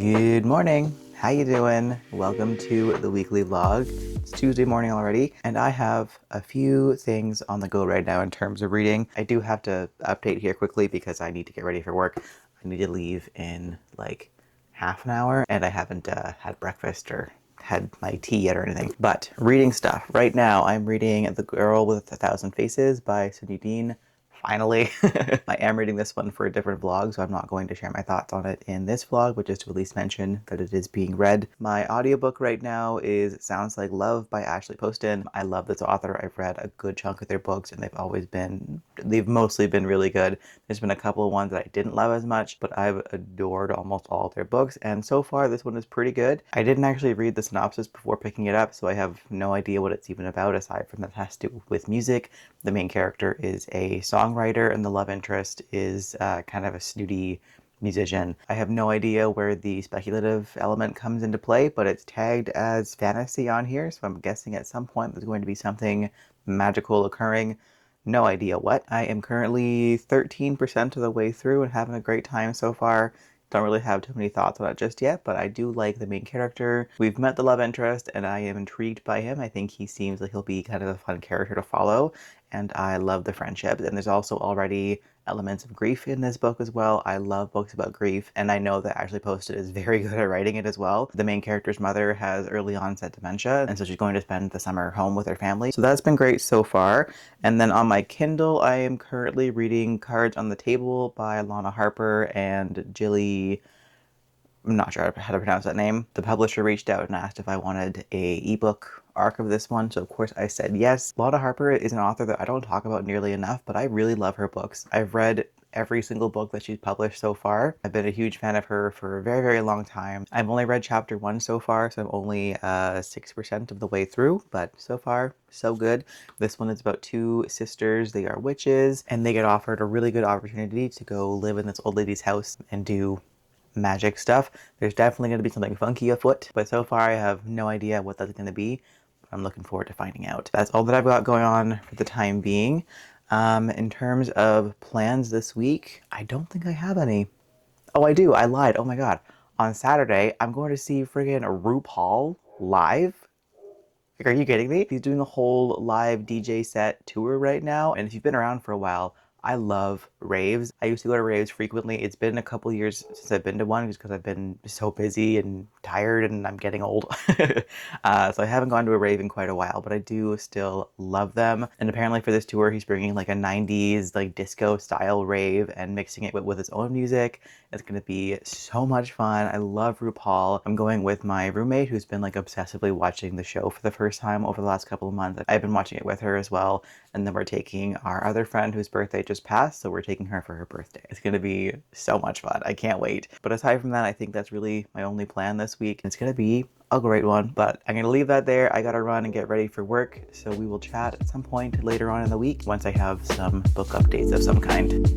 Good morning. How you doing? Welcome to the weekly vlog. It's Tuesday morning already, and I have a few things on the go right now in terms of reading. I do have to update here quickly because I need to get ready for work. I need to leave in like half an hour, and I haven't had breakfast or had my tea yet or anything. But reading stuff. Right now, I'm reading The Girl with a Thousand Faces by Sunyi. Finally. I am reading this one for a different vlog, so I'm not going to share my thoughts on it in this vlog, but just to at least mention that it is being read. My audiobook right now is Sounds Like Love by Poston. I love this author. I've read a good chunk of their books, and they've mostly been really good. There's been a couple of ones that I didn't love as much, but I've adored almost all of their books, and so far this one is pretty good. I didn't actually read the synopsis before picking it up, so I have no idea what it's even about, aside from that it has to do with music. The main character is a songwriter, and the love interest is kind of a snooty musician. I have no idea where the speculative element comes into play, but it's tagged as fantasy on here, so I'm guessing at some point there's going to be something magical occurring. No idea what. I am currently 13% of the way through and having a great time so far. Don't really have too many thoughts on it just yet, but I do like the main character. We've met the love interest, and I am intrigued by him. I think he seems like he'll be kind of a fun character to follow, and I love the friendship. And there's also already elements of grief in this book as well. I love books about grief, and I know that Poston is very good at writing it as well. The main character's mother has early onset dementia, and so she's going to spend the summer home with her family. So that's been great so far. And then on my Kindle, I am currently reading Cards on the Table by Lana, Harper, and Jilly. I'm not sure how to pronounce that name. The publisher reached out and asked if I wanted a ebook arc of this one, so of course I said yes. Lana Harper is an author that I don't talk about nearly enough, but I really love her books. I've read every single book that she's published so far. I've been a huge fan of her for a very, very long time. I've only read chapter 1 so far, so I'm only 6% of the way through, but so far, so good. This one is about two sisters. They are witches, and they get offered a really good opportunity to go live in this old lady's house and do magic stuff. There's definitely going to be something funky afoot, but so far I have no idea what that's going to be. I'm looking forward to finding out. That's all that I've got going on for the time being. In terms of plans this week, I don't think I have any. Oh, I do. I lied. Oh my god. On Saturday, I'm going to see friggin' RuPaul live. Like, are you kidding me? He's doing a whole live DJ set tour right now, and if you've been around for a while, I love raves. I used to go to raves frequently. It's been a couple years since I've been to one just because I've been so busy and tired and I'm getting old. So I haven't gone to a rave in quite a while, but I do still love them. And apparently for this tour, he's bringing like a 90s like disco style rave and mixing it with his own music. It's going to be so much fun. I love RuPaul. I'm going with my roommate who's been like obsessively watching the show for the first time over the last couple of months. I've been watching it with her as well. And then we're taking our other friend whose birthday just passed, so we're taking her for her birthday. It's gonna be so much fun. I can't wait. But aside from that, I think that's really my only plan this week. It's gonna be a great one, but I'm gonna leave that there. I gotta run and get ready for work, so we will chat at some point later on in the week once I have some book updates of some kind.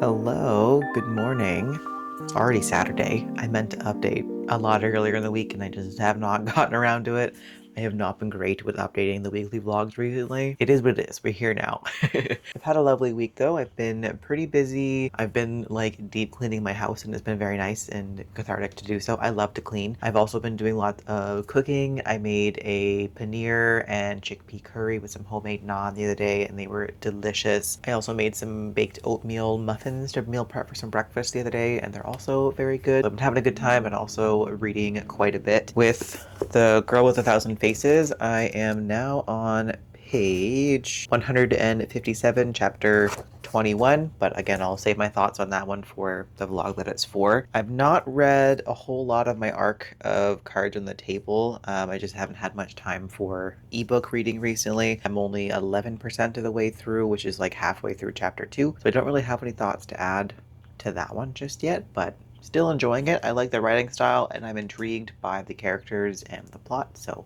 Hello, good morning. It's already Saturday. I meant to update a lot earlier in the week and I just have not gotten around to it. I have not been great with updating the weekly vlogs recently. It is what it is. We're here now. I've had a lovely week though. I've been pretty busy. I've been like deep cleaning my house and it's been very nice and cathartic to do so. I love to clean. I've also been doing lots of cooking. I made a paneer and chickpea curry with some homemade naan the other day and they were delicious. I also made some baked oatmeal muffins to meal prep for some breakfast the other day and they're also very good. I've been having a good time and also reading quite a bit. With The Girl with a Thousand Faces, I am now on page 157, chapter 21, but again, I'll save my thoughts on that one for the vlog that it's for. I've not read a whole lot of my arc of Cards on the Table. I just haven't had much time for ebook reading recently. I'm only 11% of the way through, which is like halfway through chapter 2, so I don't really have any thoughts to add to that one just yet, but still enjoying it. I like the writing style and I'm intrigued by the characters and the plot, so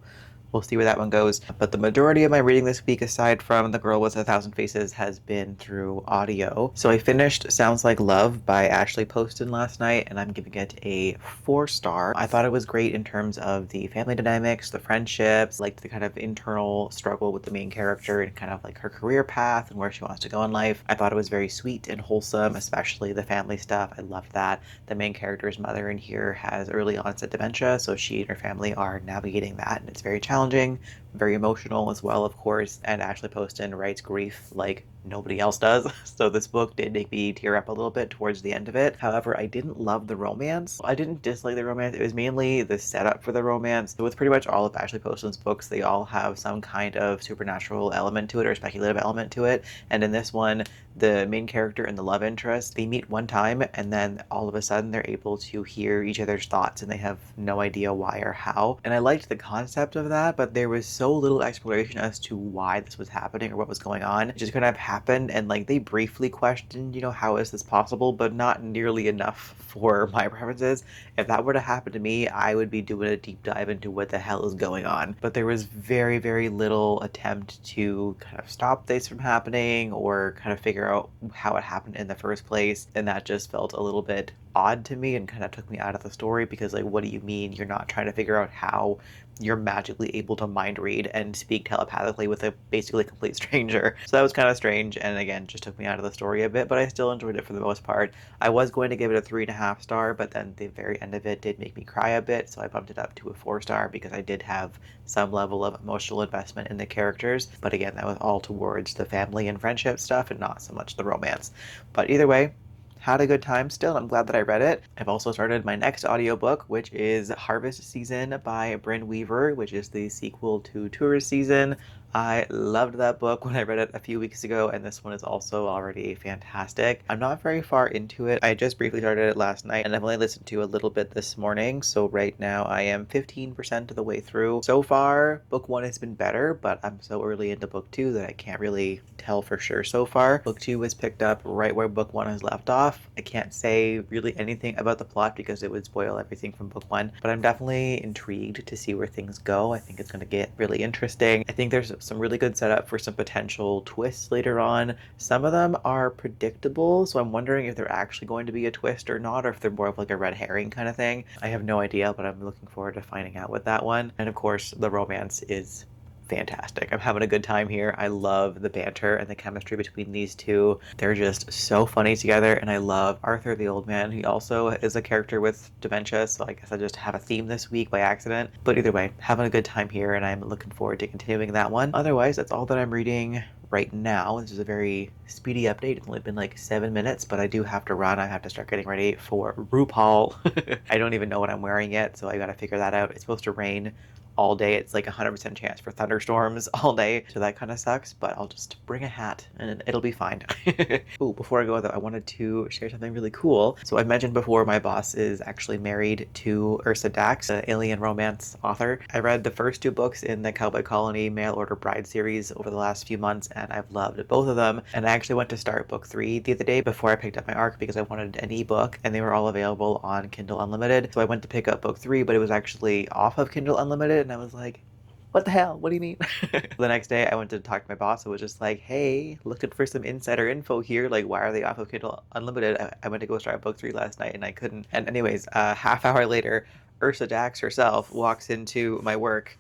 we'll see where that one goes. But the majority of my reading this week, aside from The Girl with a Thousand Faces, has been through audio. So I finished Sounds Like Love by Ashley Poston last night, and I'm giving it a 4-star. I thought it was great in terms of the family dynamics, the friendships, like the kind of internal struggle with the main character and kind of like her career path and where she wants to go in life. I thought it was very sweet and wholesome, especially the family stuff. I loved that. The main character's mother in here has early onset dementia, so she and her family are navigating that, and it's very challenging, very emotional as well, of course, and Ashley Poston writes grief like nobody else does, so this book did make me tear up a little bit towards the end of it. However, I didn't love the romance. I didn't dislike the romance, it was mainly the setup for the romance. So with pretty much all of Ashley Poston's books, they all have some kind of supernatural element to it or speculative element to it, and in this one, the main character and the love interest, they meet one time and then all of a sudden they're able to hear each other's thoughts and they have no idea why or how. And I liked the concept of that, but there was so little exploration as to why this was happening or what was going on. It just kind of happened, and like they briefly questioned, how is this possible, but not nearly enough for my preferences. If that were to happen to me, I would be doing a deep dive into what the hell is going on. But there was very, very little attempt to kind of stop this from happening or kind of figure out how it happened in the first place, and that just felt a little bit odd to me and kind of took me out of the story, because like, what do you mean you're not trying to figure out how you're magically able to mind read and speak telepathically with a basically complete stranger? So that was kind of strange, and again, just took me out of the story a bit, but I still enjoyed it for the most part. I was going to give it a 3.5 star, but then the very end of it did make me cry a bit, so I bumped it up to a 4-star because I did have some level of emotional investment in the characters, but again, that was all towards the family and friendship stuff and not so much the romance. But either way, had a good time still. I'm glad that I read it. I've also started my next audiobook, which is Harvest Season by Brynne Weaver, which is the sequel to Tourist Season. I loved that book when I read it a few weeks ago, and this one is also already fantastic. I'm not very far into it. I just briefly started it last night, and I've only listened to a little bit this morning, so right now I am 15% of the way through. So far, book 1 has been better, but I'm so early into book 2 that I can't really tell for sure so far. Book 2 was picked up right where book 1 has left off. I can't say really anything about the plot because it would spoil everything from book 1, but I'm definitely intrigued to see where things go. I think it's going to get really interesting. I think there's some really good setup for some potential twists later on. Some of them are predictable, so I'm wondering if they're actually going to be a twist or not, or if they're more of like a red herring kind of thing. I have no idea, but I'm looking forward to finding out with that one. And of course, the romance is fantastic. I'm having a good time here. I love the banter and the chemistry between these two. They're just so funny together, and I love Arthur, the old man. He also is a character with dementia, so I guess I just have a theme this week by accident. But either way, having a good time here, and I'm looking forward to continuing that one. Otherwise, that's all that I'm reading right now. This is a very speedy update. It's only been like 7 minutes, but I do have to run. I have to start getting ready for RuPaul. I don't even know what I'm wearing yet, so I gotta figure that out. It's supposed to rain all day. It's like 100% chance for thunderstorms all day, so that kind of sucks, but I'll just bring a hat and it'll be fine. Ooh, before I go though, I wanted to share something really cool. So I mentioned before, my boss is actually married to Ursa Dax, an alien romance author. I read the first 2 books in the Cowboy Colony Mail Order Bride series over the last few months, and I've loved both of them. And I actually went to start book 3 the other day before I picked up my ARC because I wanted an ebook, and they were all available on Kindle Unlimited. So I went to pick up book 3, but it was actually off of Kindle Unlimited, and I was like, what the hell? What do you mean? The next day I went to talk to my boss. I was just like, hey, looking for some insider info here. Like, why are they off of Kindle Unlimited? I went to go start book 3 last night and I couldn't. And anyways, a half hour later, Ursa Dax herself walks into my work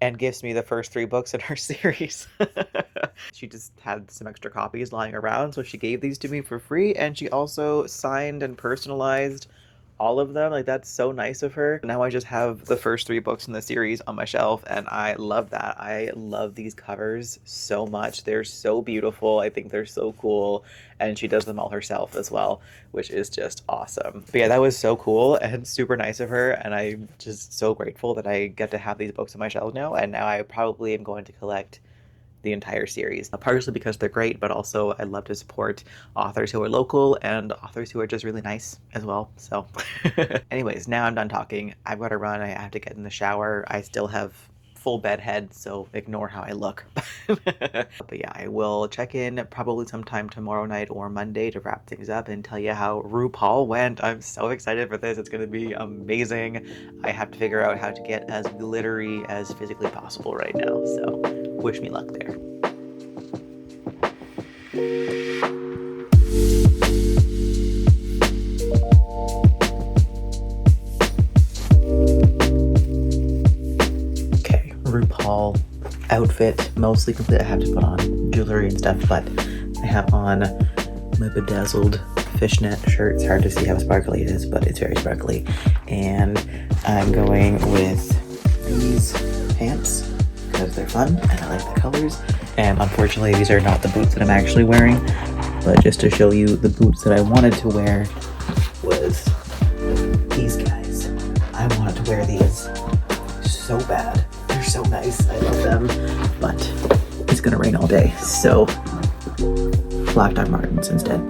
and gives me the first 3 books in her series. She just had some extra copies lying around, so she gave these to me for free, and she also signed and personalized all of them. Like, that's so nice of her. Now I just have the first 3 books in the series on my shelf, and I love that. I love these covers so much. They're so beautiful. I think they're so cool, and she does them all herself as well, which is just awesome. But yeah, that was so cool and super nice of her, and I'm just so grateful that I get to have these books on my shelf now, and now I probably am going to collect the entire series, partially because they're great, but also I love to support authors who are local and authors who are just really nice as well. So anyways, now I'm done talking. I've got to run. I have to get in the shower. I still have full bed head, so ignore how I look. But yeah, I will check in probably sometime tomorrow night or Monday to wrap things up and tell you how RuPaul went. I'm so excited for this. It's going to be amazing. I have to figure out how to get as glittery as physically possible right now, so wish me luck there. RuPaul outfit mostly complete. I have to put on jewelry and stuff, but I have on my bedazzled fishnet shirt. It's hard to see how sparkly it is, but it's very sparkly. And I'm going with these pants because they're fun and I like the colors. And unfortunately, these are not the boots that I'm actually wearing, but just to show you, the boots that I wanted to wear was these guys. I wanted to wear these so bad. They're so nice. I love them, but it's gonna rain all day, so black Doc Martens instead.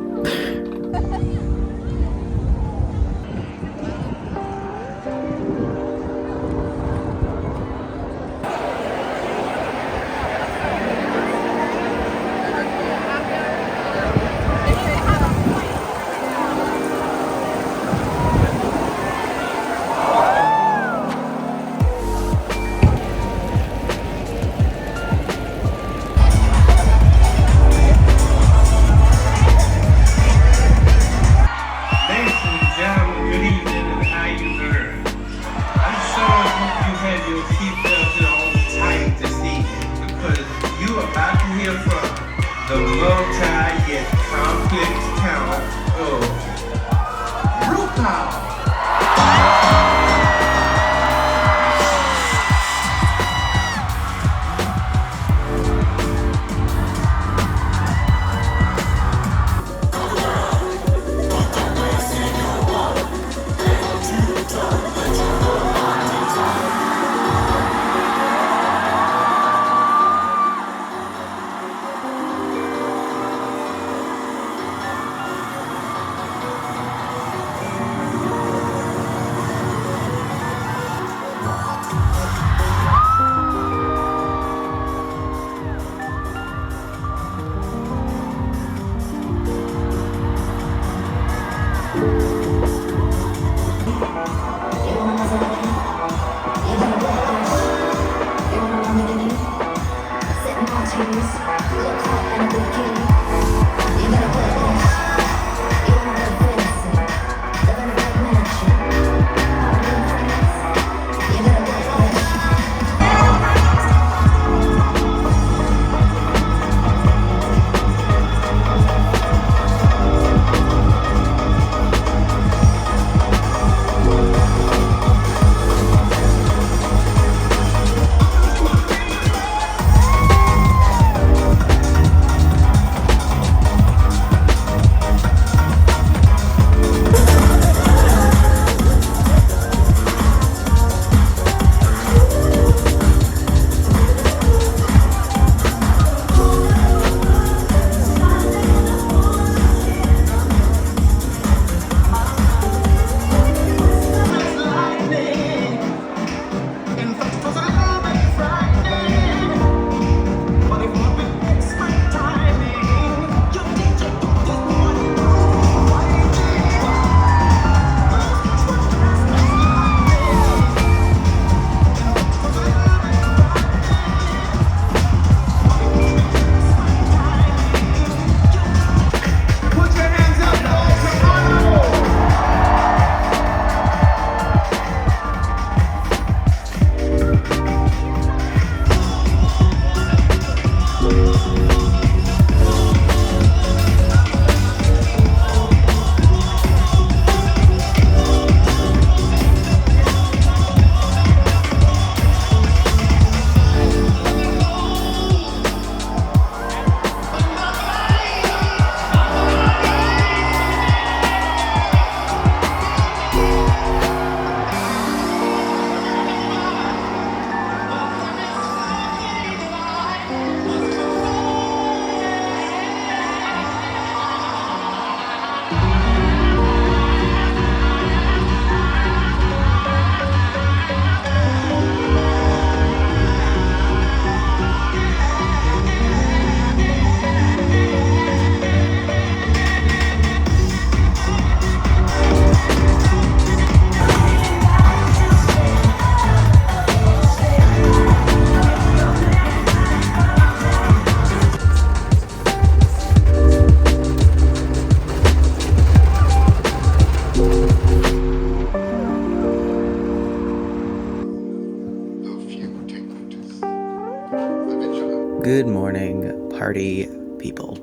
party people.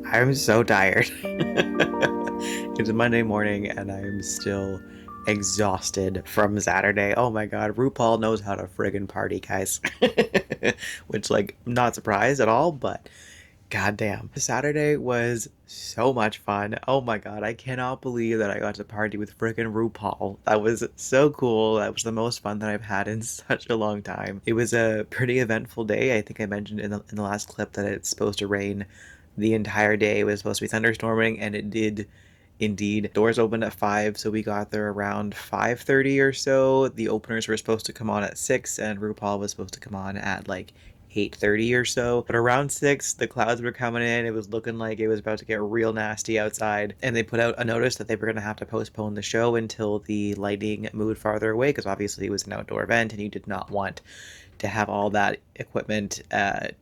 I'm so tired. It's a Monday morning and I'm still exhausted from Saturday. Oh my god, RuPaul knows how to friggin' party, guys. Which, like, not surprised at all, but goddamn. Saturday was so much fun. Oh my god, I cannot believe that I got to party with friggin' RuPaul. That was so cool. That was the most fun that I've had in such a long time. It was a pretty eventful day. I think I mentioned in the last clip that it's supposed to rain the entire day. It was supposed to be thunderstorming, and it did indeed. Doors opened at 5, so we got there around 5:30 or so. The openers were supposed to come on at 6, and RuPaul was supposed to come on at like 8:30 or so. But around 6, the clouds were coming in. It was looking like it was about to get real nasty outside. And they put out a notice that they were going to have to postpone the show until the lighting moved farther away, because obviously it was an outdoor event and you did not want to have all that equipment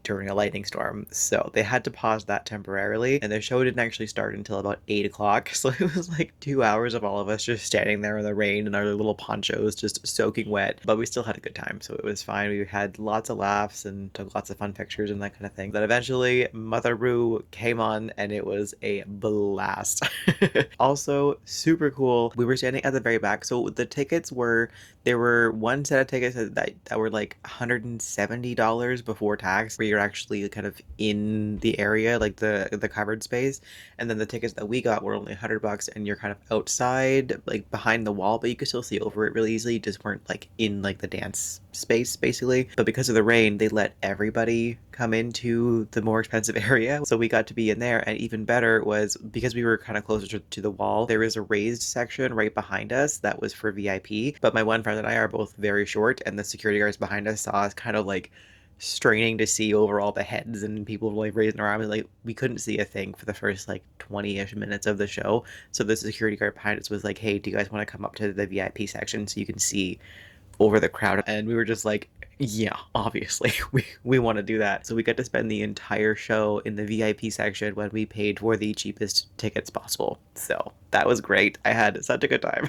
during a lightning storm. So they had to pause that temporarily, and the show didn't actually start until about 8 o'clock. So it was like 2 hours of all of us just standing there in the rain in our little ponchos, just soaking wet. But we still had a good time, so it was fine. We had lots of laughs and took lots of fun pictures and that kind of thing. Then eventually Mother Ru came on, and it was a blast. Also, super cool. We were standing at the very back, so the tickets were, there were one set of tickets that were like $170 before tax, where you're actually kind of in the area, like the covered space. And then the tickets that we got were only $100, and you're kind of outside, like behind the wall, but you could still see over it really easily. You just weren't like in like the dance space basically. But because of the rain, they let everybody come into the more expensive area, so we got to be in there. And even better was, because we were kind of closer to the wall, there is a raised section right behind us that was for VIP. But my one friend and I are both very short, and the security guards behind us saw us kind of like straining to see over all the heads and people like raising their arms. Like, we couldn't see a thing for the first like 20-ish minutes of the show. So the security guard behind us was like, hey, do you guys want to come up to the VIP section so you can see over the crowd? And we were just like, yeah, obviously we want to do that. So we got to spend the entire show in the VIP section when we paid for the cheapest tickets possible. So that was great. I had such a good time.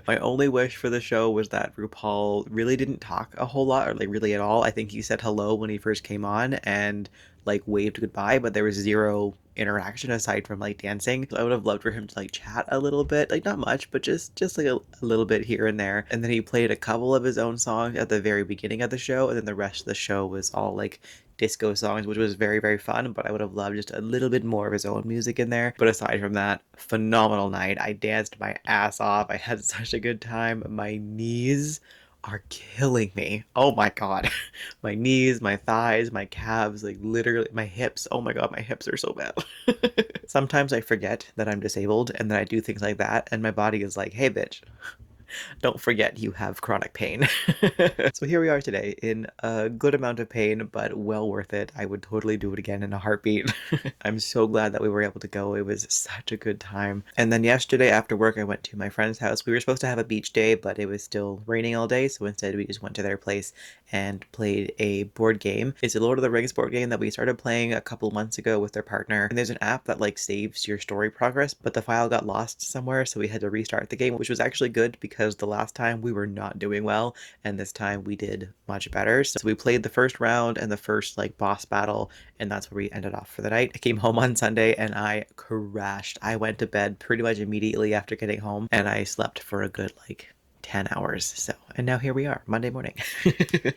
My only wish for the show was that RuPaul really didn't talk a whole lot, or like really at all. I think he said hello when he first came on and like waved goodbye, but there was zero interaction aside from like dancing. So I would have loved for him to like chat a little bit, like not much, but just like a little bit here and there. And then he played a couple of his own songs at the very beginning of the show, and then the rest of the show was all like disco songs, which was very, very fun. But I would have loved just a little bit more of his own music in there. But aside from that, phenomenal night. I danced my ass off. I had such a good time. My knees are killing me. Oh my god. My knees, my thighs, my calves, like literally my hips. Oh my god, my hips are so bad. Sometimes I forget that I'm disabled and that I do things like that, and my body is like, hey bitch, don't forget you have chronic pain. So here we are today in a good amount of pain, but well worth it. I would totally do it again in a heartbeat. I'm so glad that we were able to go. It was such a good time. And then yesterday after work, I went to my friend's house. We were supposed to have a beach day, but it was still raining all day. So instead we just went to their place and played a board game. It's a Lord of the Rings board game that we started playing a couple months ago with their partner. And there's an app that like saves your story progress, but the file got lost somewhere. So we had to restart the game, which was actually good because the last time we were not doing well, and this time we did much better. So we played the first round and the first like boss battle, and that's where we ended off for the night. I came home on Sunday and I crashed. I went to bed pretty much immediately after getting home, and I slept for a good like 10 hours. So, and now here we are, Monday morning.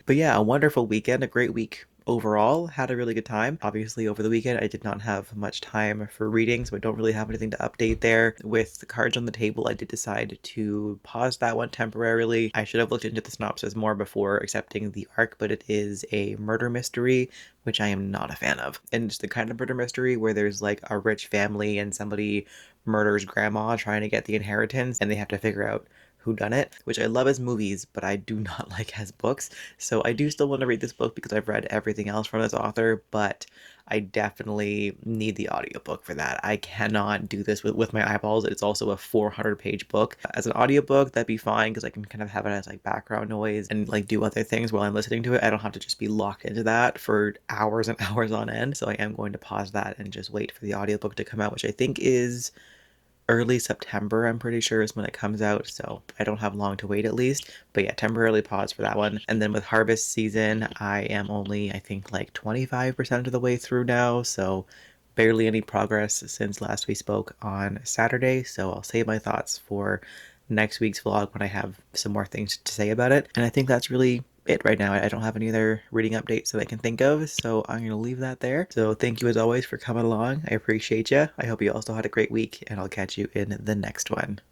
But yeah, a wonderful weekend, a great week overall. Had a really good time. Obviously over the weekend I did not have much time for reading, so I don't really have anything to update there. With the cards on the table, I did decide to pause that one temporarily. I should have looked into the synopsis more before accepting the arc, but it is a murder mystery, which I am not a fan of. And it's the kind of murder mystery where there's like a rich family and somebody murders grandma trying to get the inheritance, and they have to figure out who done it, which I love as movies, but I do not like as books. So I do still want to read this book because I've read everything else from this author, but I definitely need the audiobook for that. I cannot do this with my eyeballs. It's also a 400-page book. As an audiobook, that'd be fine because I can kind of have it as like background noise and like do other things while I'm listening to it. I don't have to just be locked into that for hours and hours on end. So I am going to pause that and just wait for the audiobook to come out, which I think is early September, I'm pretty sure, is when it comes out, so I don't have long to wait at least. But yeah, temporarily pause for that one. And then with harvest season, I am only, I think, like 25% of the way through now, so barely any progress since last we spoke on Saturday, so I'll save my thoughts for next week's vlog when I have some more things to say about it. And I think that's really it right now. I don't have any other reading updates that I can think of, so I'm going to leave that there. So thank you as always for coming along. I appreciate you. I hope you also had a great week, and I'll catch you in the next one.